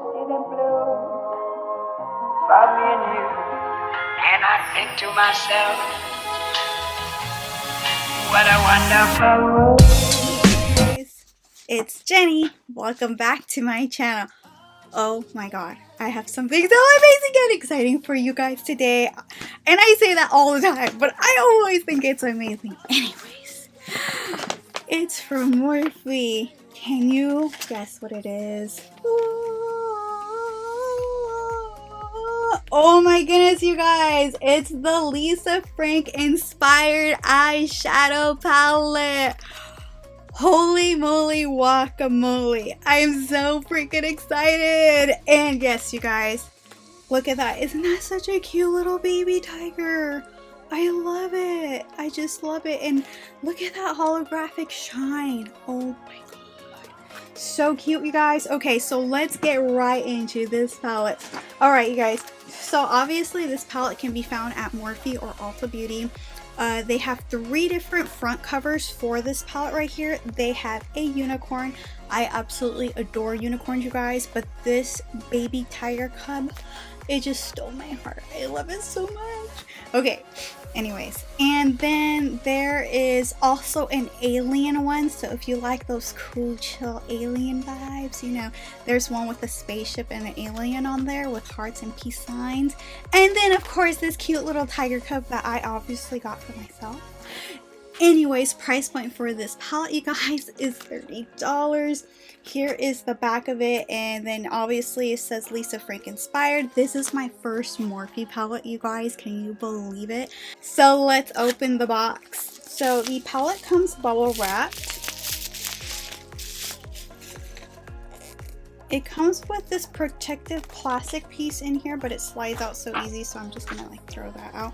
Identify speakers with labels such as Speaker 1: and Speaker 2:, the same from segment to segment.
Speaker 1: city blue for me and you. And I think to myself, what a wonderful world.
Speaker 2: Hey guys, it's Jenny. Welcome back to my channel. Oh my god, I have something so amazing and exciting for you guys today. And I say that all the time, but I always think it's amazing. Anyways, it's from Morphe. Can you guess what it is? Oh my goodness, you guys, it's the Lisa Frank inspired eyeshadow palette. Holy moly guacamole. I am so freaking excited. And yes, you guys, look at that. Isn't that such a cute little baby tiger? I love it. I just love it. And look at that holographic shine. Oh my god. So cute, you guys. Okay, so let's get right into this palette. Alright, you guys. So obviously this palette can be found at Morphe or Ulta Beauty. They have 3 different front covers for this palette right here. They have a unicorn. I absolutely adore unicorns, you guys, but this baby tiger cub, it just stole my heart. I love it so much. Okay, anyways, and then there is also an alien one. So if you like those cool chill alien vibes, you know, there's one with a spaceship and an alien on there with hearts and peace signs. And then of course this cute little tiger cub that I obviously got for myself. Anyways, price point for this palette, you guys, is $30. Here is the back of it, and then obviously it says Lisa Frank inspired. This is my first Morphe palette, you guys. Can you believe it? So let's open the box. So the palette comes bubble wrapped. It comes with this protective plastic piece in here, but it slides out so easy, so I'm just gonna like throw that out.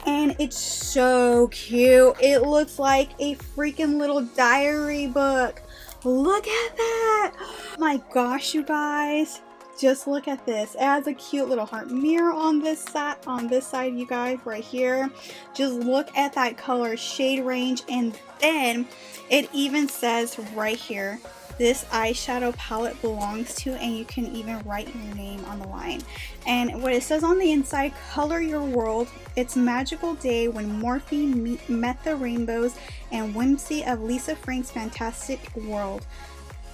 Speaker 2: And it's so cute. It looks like a freaking little diary book. Look at that. Oh my gosh, you guys. Just look at this. It has a cute little heart mirror on this side, you guys, right here. Just look at that color shade range. And then it even says right here, this eyeshadow palette belongs to, and you can even write your name on the line. And what it says on the inside, color your world. It's a magical day when Morphe met the rainbows and whimsy of Lisa Frank's fantastic world.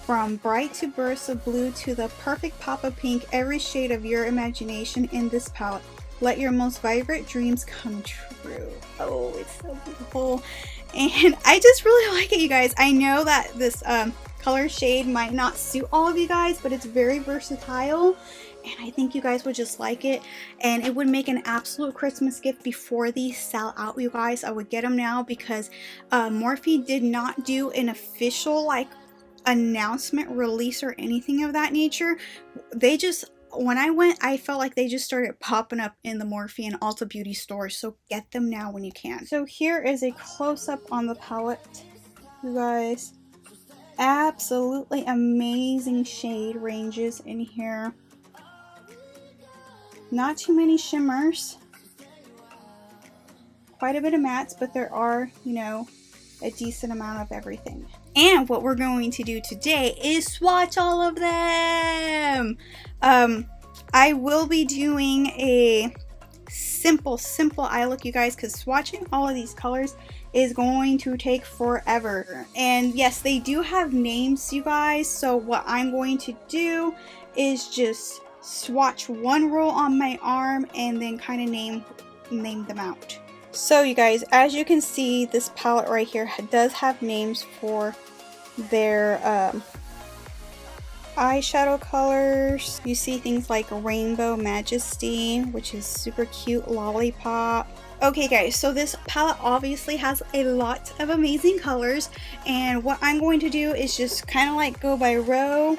Speaker 2: From bright to bursts of blue to the perfect pop of pink, every shade of your imagination in this palette. Let your most vibrant dreams come true. Oh, it's so beautiful. And I just really like it, you guys. I know that this color shade might not suit all of you guys, but it's very versatile, and I think you guys would just like it, and it would make an absolute Christmas gift before these sell out, you guys. I would get them now because Morphe did not do an official like announcement release or anything of that nature. They just, when I went, I felt like they just started popping up in the Morphe and Ulta Beauty stores, so get them now when you can. So here is a close-up on the palette, you guys. Absolutely amazing shade ranges in here. Not too many shimmers. Quite a bit of mattes, but there are, you know, a decent amount of everything. And what we're going to do today is swatch all of them. I will be doing a simple eye look, you guys, because swatching all of these colors is going to take forever. And yes, they do have names, you guys, so what I'm going to do is just swatch one row on my arm and then kind of name them out. So you guys, as you can see, this palette right here does have names for their eyeshadow colors. You see things like Rainbow Majesty, which is super cute, Lollipop. Okay guys, so this palette obviously has a lot of amazing colors, and what I'm going to do is just kind of like go by row,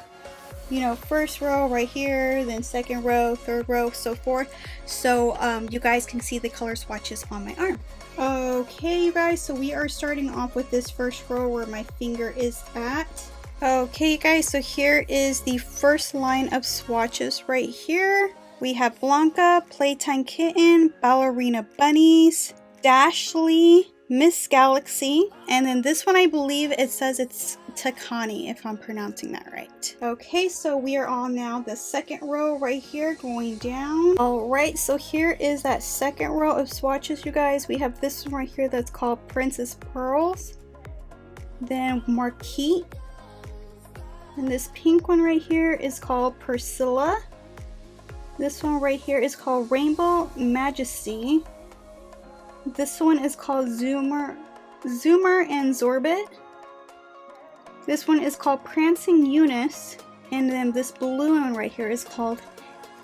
Speaker 2: you know, first row right here, then second row, third row, so forth, so you guys can see the color swatches on my arm. Okay you guys, so we are starting off with this first row where my finger is at. Okay you guys, so here is the first line of swatches right here. We have Blanca, Playtime Kitten, Ballerina Bunnies, Dashley, Miss Galaxy, and then this one I believe it says it's Takani, if I'm pronouncing that right. Okay, so we are on now the second row right here, going down. All right, so here is that second row of swatches, you guys. We have this one right here that's called Princess Pearls, then Marquise, and this pink one right here is called Priscilla. This one right here is called Rainbow Majesty. This one is called Zoomer and Zorbit. This one is called Prancing Eunice, and then this blue one right here is called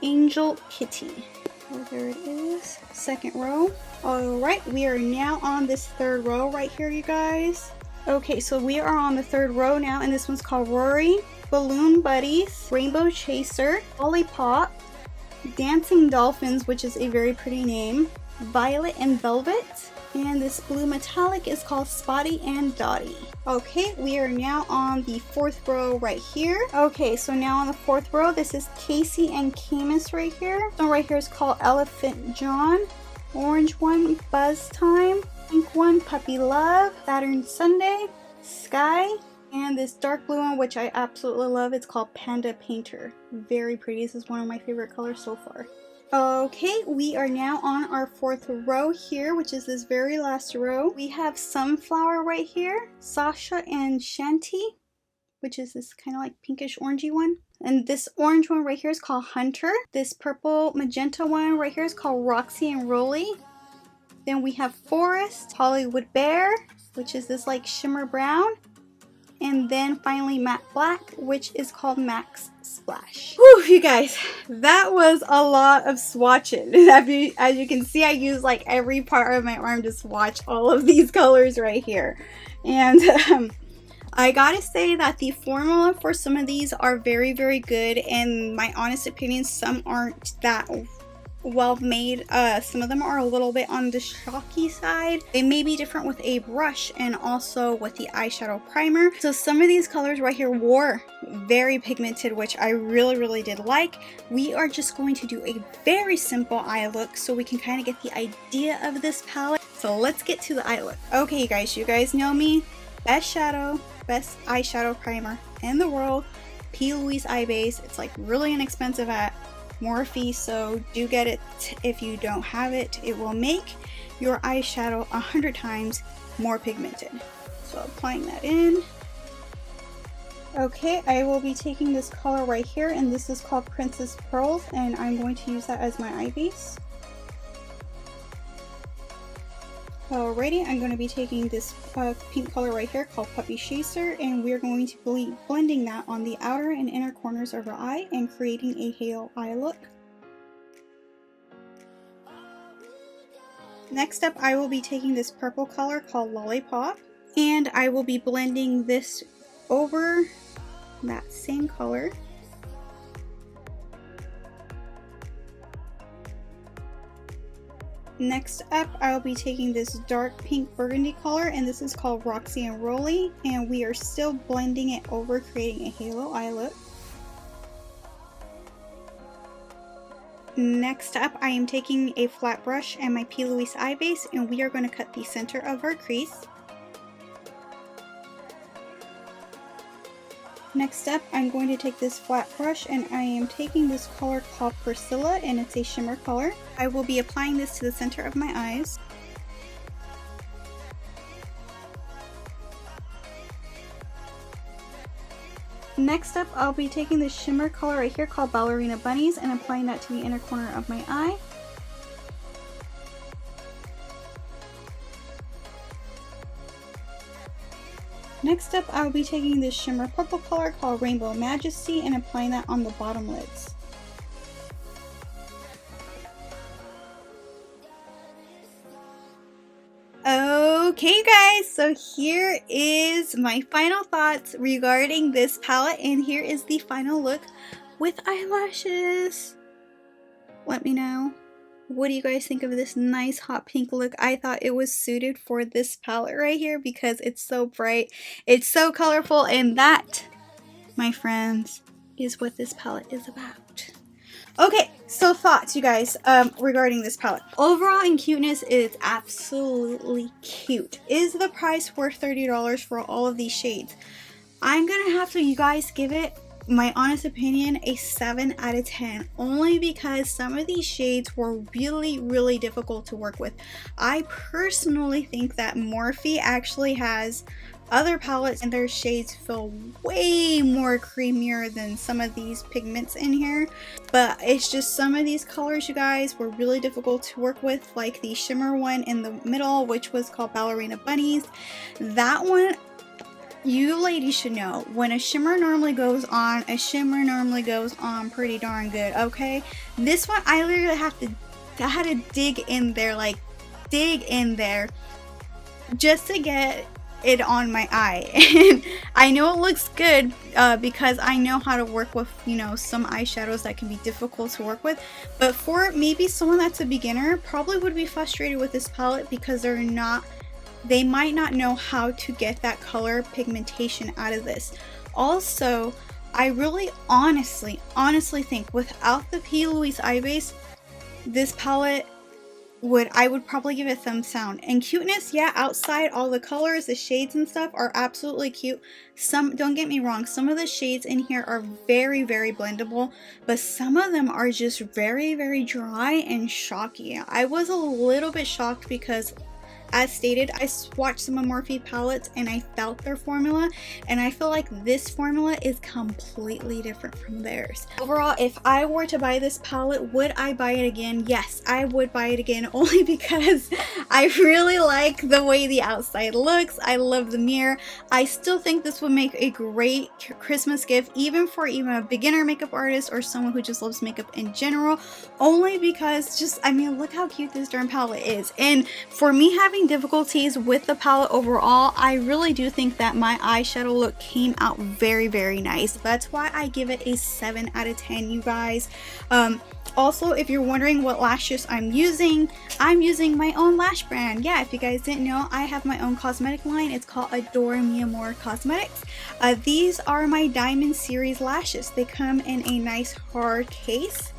Speaker 2: Angel Kitty. Oh, there it is. Second row. Alright, we are now on this third row right here, you guys. Okay, so we are on the third row now, and this one's called Rory, Balloon Buddies, Rainbow Chaser, Lollipop, Dancing Dolphins, which is a very pretty name, Violet and Velvet, and this blue metallic is called Spotty and Dotty. Okay, we are now on the fourth row right here. Okay, so now on the fourth row, this is Casey and Camus right here. This one right here is called Elephant John. Orange one, Buzz Time. Pink one, Puppy Love. Saturn Sunday, Sky. And this dark blue one, which I absolutely love, it's called Panda Painter. Very pretty. This is one of my favorite colors so far. Okay, we are now on our fourth row here, which is this very last row. We have Sunflower right here, Sasha and Shanti, which is this kind of like pinkish orangey one. And this orange one right here is called Hunter. This purple magenta one right here is called Roxy and Rolly. Then we have Forest, Hollywood Bear, which is this like shimmer brown. And then finally Matte Black, which is called Max Splash. Whew, you guys, that was a lot of swatches. As you can see, I use like every part of my arm to swatch all of these colors right here. And I gotta say that the formula for some of these are very, very good. And my honest opinion, some aren't that well made. Some of them are a little bit on the shocky side. They may be different with a brush and also with the eyeshadow primer. So some of these colors right here were very pigmented, which I really did like. We are just going to do a very simple eye look so we can kind of get the idea of this palette. So let's get to the eye look. Okay, you guys know me. Best eyeshadow primer in the world. P. Louise Eye Base. It's like really inexpensive at Morphe, so do get it if you don't have it. It will make your eyeshadow 100 times more pigmented. So applying that in. Okay, I will be taking this color right here, and this is called Princess Pearls, and I'm going to use that as my eye base. Alrighty, I'm going to be taking this pink color right here called Puppy Chaser, and we're going to be blending that on the outer and inner corners of our eye and creating a halo eye look. Next up, I will be taking this purple color called Lollipop, and I will be blending this over that same color. Next up, I'll be taking this dark pink burgundy color, and this is called Roxy and Rolly, and we are still blending it over, creating a halo eye look. Next up, I am taking a flat brush and my P. Louise eye base, and we are going to cut the center of our crease. Next up, I'm going to take this flat brush, and I am taking this color called Priscilla, and it's a shimmer color. I will be applying this to the center of my eyes. Next up, I'll be taking this shimmer color right here called Ballerina Bunnies and applying that to the inner corner of my eye. Next up, I'll be taking this shimmer purple color called Rainbow Majesty and applying that on the bottom lids. Okay guys, so here is my final thoughts regarding this palette, and here is the final look with eyelashes. Let me know. What do you guys think of this nice hot pink look? I thought it was suited for this palette right here because it's so bright, it's so colorful, and that, my friends, is what this palette is about. Okay, so thoughts, you guys, regarding this palette. Overall in cuteness, it's absolutely cute. Is the price worth $30 for all of these shades? I'm gonna have to, you guys, give it my honest opinion a 7 out of 10, only because some of these shades were really difficult to work with. I personally think that Morphe actually has other palettes and their shades feel way more creamier than some of these pigments in here, but it's just some of these colors, you guys, were really difficult to work with, like the shimmer one in the middle, which was called Ballerina Bunnies. That one, you ladies should know, when a shimmer normally goes on, a shimmer normally goes on pretty darn good, okay? This one, I literally I had to dig in there, like dig in there just to get it on my eye. And I know it looks good because I know how to work with, you know, some eyeshadows that can be difficult to work with, but for maybe someone that's a beginner probably would be frustrated with this palette because they might not know how to get that color pigmentation out of this. Also, I really honestly think without the P. Louise eye base, this palette I would probably give it thumbs down. And cuteness, yeah, outside all the colors, the shades and stuff are absolutely cute. Some, don't get me wrong, some of the shades in here are very blendable, but some of them are just very dry and shocky. I was a little bit shocked because, as stated, I swatched some of Morphe palettes and I felt their formula, and I feel like this formula is completely different from theirs. Overall, if I were to buy this palette, would I buy it again? Yes, I would buy it again, only because I really like the way the outside looks. I love the mirror. I still think this would make a great Christmas gift, even for a beginner makeup artist or someone who just loves makeup in general, only because just, I mean, look how cute this darn palette is. And for me having difficulties with the palette overall, I really do think that my eyeshadow look came out very nice. That's why I give it a 7 out of 10, you guys. Also, if you're wondering what lashes I'm using my own lash brand. Yeah, if you guys didn't know, I have my own cosmetic line. It's called Adore Me More Cosmetics. These are my Diamond Series lashes. They come in a nice hard case.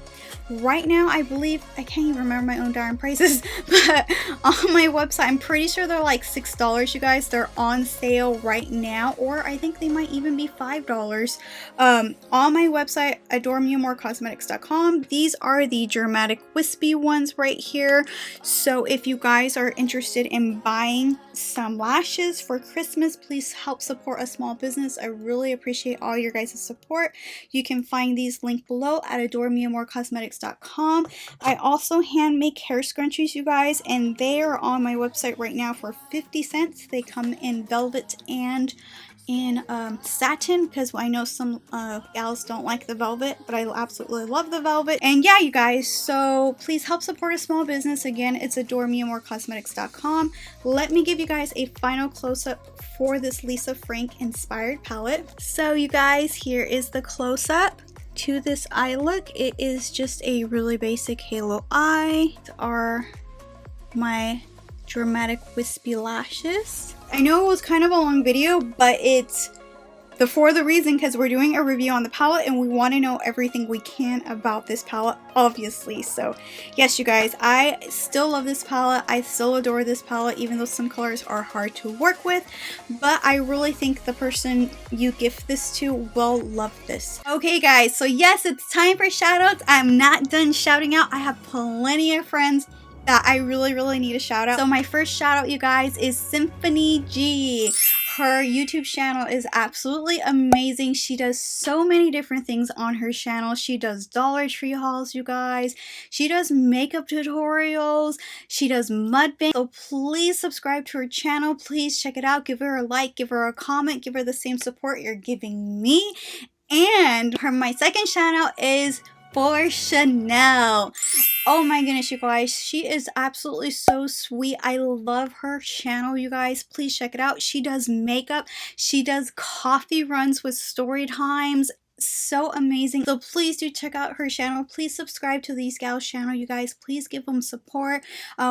Speaker 2: Right now, I believe, I can't even remember my own darn prices, but on my website, I'm pretty sure they're like $6, you guys. They're on sale right now, or I think they might even be $5. On my website, adorememorecosmetics.com. These are the dramatic wispy ones right here. So if you guys are interested in buying some lashes for Christmas, please help support a small business. I really appreciate all your guys' support. You can find these linked below at adorememorecosmetics.com. I also hand make hair scrunchies, you guys, and they are on my website right now for 50 cents. They come in velvet and in satin, because I know some gals don't like the velvet, but I absolutely love the velvet. And yeah, you guys, so please help support a small business. Again, it's adorememorecosmetics.com. Let me give you guys a final close-up for this Lisa Frank inspired palette. So you guys, here is the close-up to this eye look. It is just a really basic halo eye. These are my dramatic wispy lashes. I know it was kind of a long video, but it's for the reason because we're doing a review on the palette and we want to know everything we can about this palette, obviously. So yes, you guys, I still love this palette. I still adore this palette, even though some colors are hard to work with, but I really think the person you gift this to will love this. Okay guys, so yes, it's time for shout outs. I'm not done shouting out. I have plenty of friends that I really need a shout out. So my first shout out, you guys, is Symphony G. Her YouTube channel is absolutely amazing. She does so many different things on her channel. She does Dollar Tree hauls, you guys. She does makeup tutorials. She does mukbang. So please subscribe to her channel. Please check it out. Give her a like, give her a comment, give her the same support you're giving me. And my second shout out is for Chanel. Oh my goodness, you guys, she is absolutely so sweet. I love her channel, you guys. Please check it out. She does makeup. She does coffee runs with story times. So amazing. So please do check out her channel. Please subscribe to these gals channel, you guys. Please give them support.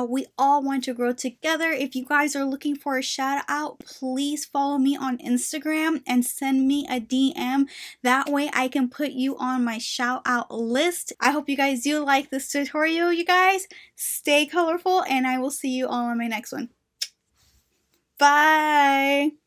Speaker 2: We all want to grow together. If you guys are looking for a shout out, please follow me on Instagram and send me a DM. That way I can put you on my shout out list. I hope you guys do like this tutorial, you guys. Stay colorful, and I will see you all on my next one. Bye.